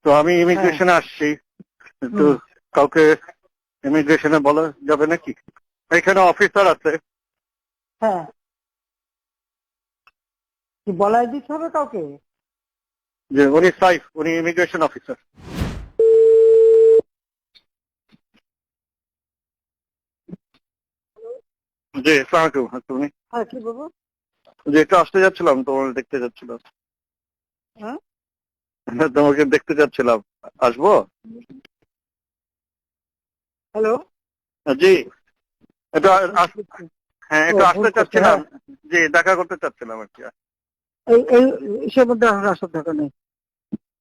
তো আমি ইমিগ্রেশনে আসছি, একটু কাউকে ইমিগ্রেশনে বলা যাবে নাকি? এখানে অফিসার আছে। হ্যাঁ, কি বলাই দিতে হবে কাউকে? যে উনি সাইফ, উনি ইমিগ্রেশন অফিসার। জি, আসসালামু আলাইকুম। তুমি? হ্যাঁ, কি বলবো? যে একটু আসতে যাচ্ছিলাম, তোমার দেখতে যাচ্ছিলাম। হ্যাঁ, তোমাকে দেখতে যাচ্ছিলাম, আসবো? হ্যালো। জি, একটু হ্যাঁ, ও একটু ভুল আসতে করছে। চাচ্ছিলাম। হ্যাঁ, জি, দেখা করতে চাচ্ছিলাম আর কি। এই এই ইসের মধ্যে আমার আসার দরকার নেই।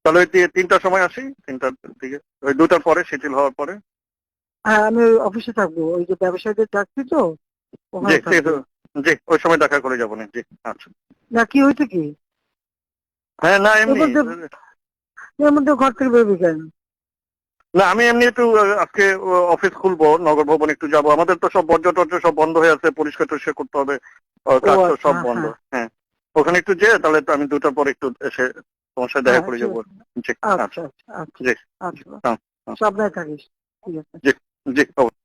তাহলে ওই 3টার সময় আসি, 3টার দিকে, ওই 2টার পরে, শিথিল হওয়ার পরে। হ্যাঁ, আমি ওই অফিসে থাকবো, ওই যে ব্যবসায়ীদের ডাকছি তো, জি, ওখানে থাকবো। জি, ওই সময় দেখা করে যাবো না। জি, আচ্ছা। না, কি হয়েছে কি? হ্যাঁ, না এর এমনি। মধ্যে এর মধ্যে ঘর থেকে বেরোবি কেন? না, আমি এমনি একটু আজকে অফিস খুলবো, নগর ভবন একটু যাবো। আমাদের তো সব বর্জ্য টর্জ্য সব বন্ধ হয়ে আছে, পরিষ্কার টরিষ্কার করতে হবে, ও কাজ তো আচ্ছা, সব বন্ধ। হ্যাঁ হ্যাঁ, ওখানে একটু যেয়ে তাহলে তো আমি 2টার পর একটু এসে তোমার সাথে দেখা হ্যাঁ, করে ঠিক যাবো। আছে। জি, আচ্ছা আচ্ছা। আচ্ছা আচ্ছা জি, জি, আচ্ছা, হ্যাঁ, হ্যাঁ, সাবধানে থাকিস। ঠিক আছে। জি, জি, অবশ্যই।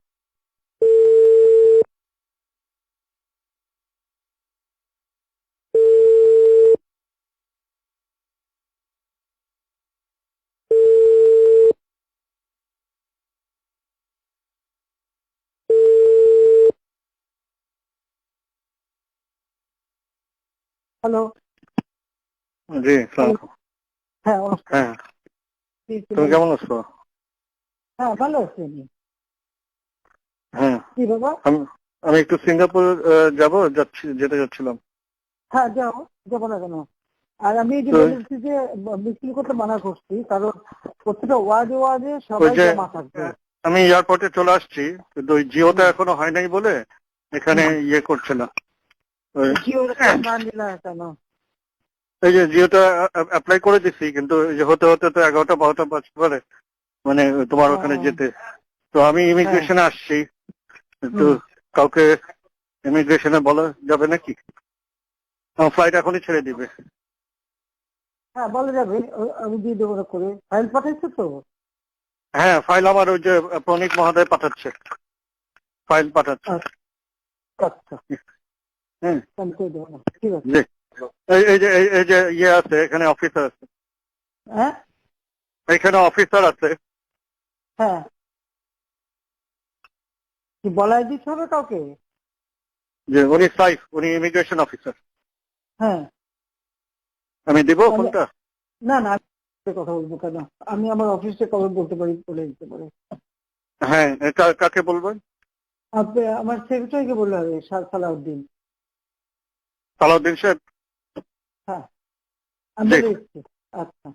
হ্যালো। জি, হ্যালো। আসসালামু হ্যাঁ, নমস্কার। হ্যাঁ, কি তুমি বলুন? কেমন আছো? হ্যাঁ, ভালো আছি আমি। হ্যাঁ, কি বাবা? আমি আমি একটু সিঙ্গাপুর যেতে যাচ্ছিলাম। হ্যাঁ, যাও, যাবো না কেন? আর আমি এই যে তো বলেছি যে মিছিল করতে মানা করছি, কারণ প্রত্যেকটা ওয়ার্ডে ওয়ার্ডে ওই সবাই যে জমা থাকবে। আমি এয়ারপোর্টে চলে আসছি, কিন্তু ওই জিওটা হুম এখনো হয় নাই বলে এখানে হুম ইয়ে করছে না। ওই জিওর কার্ড না নিলে কেন? এই যে জিওটা অ্যাপ্লাই করে দিছি, কিন্তু এই যে হতে হতে তো 11টা 12টা বাজতে পারে, মানে তোমার ও, ওখানে যেতে। তো আমি হ্যাঁ। ইমিগ্রেশনে আসছি, একটু হুম কাউকে ইমিগ্রেশনে বলা যাবে নাকি? আমার ফ্লাইট এখনই ছেড়ে দিবে। হ্যাঁ, বলা যাবে। আমি দিয়ে দেবো করে। ফাইল পাঠাইছো তো? হ্যাঁ, ফাইল আমার ওই যে প্রণীক মহোদয় পাঠাচ্ছে, ফাইল পাঠাচ্ছে। আচ্ছা আচ্ছা, হ্যাঁ, আমি করে দেবো না, ঠিক আছে। জি। এই যে ইয়ে আছে, এখানে অফিসার আছে, হ্যাঁ এখানে অফিসার আছে। হ্যাঁ, কি বলাই দিতে হবে কাউকে? যে উনি সাইফ, উনি ইমিগ্রেশন অফিসার। হ্যাঁ, আমি দিব তাহলে ফোনটা। না না, আমি কথা বলবো কেন? আমি আমার অফিসে কবে বলতে পারি, বলে দিতে পারে। হ্যাঁ, কাকে বলবেন? আপনি আমার সেক্রেটারিকে বললে হবে, সালাউদ্দিন। সালাউদ্দিন সাহেব। হ্যাঁ, আমি জি, বলে দিচ্ছি। আচ্ছা।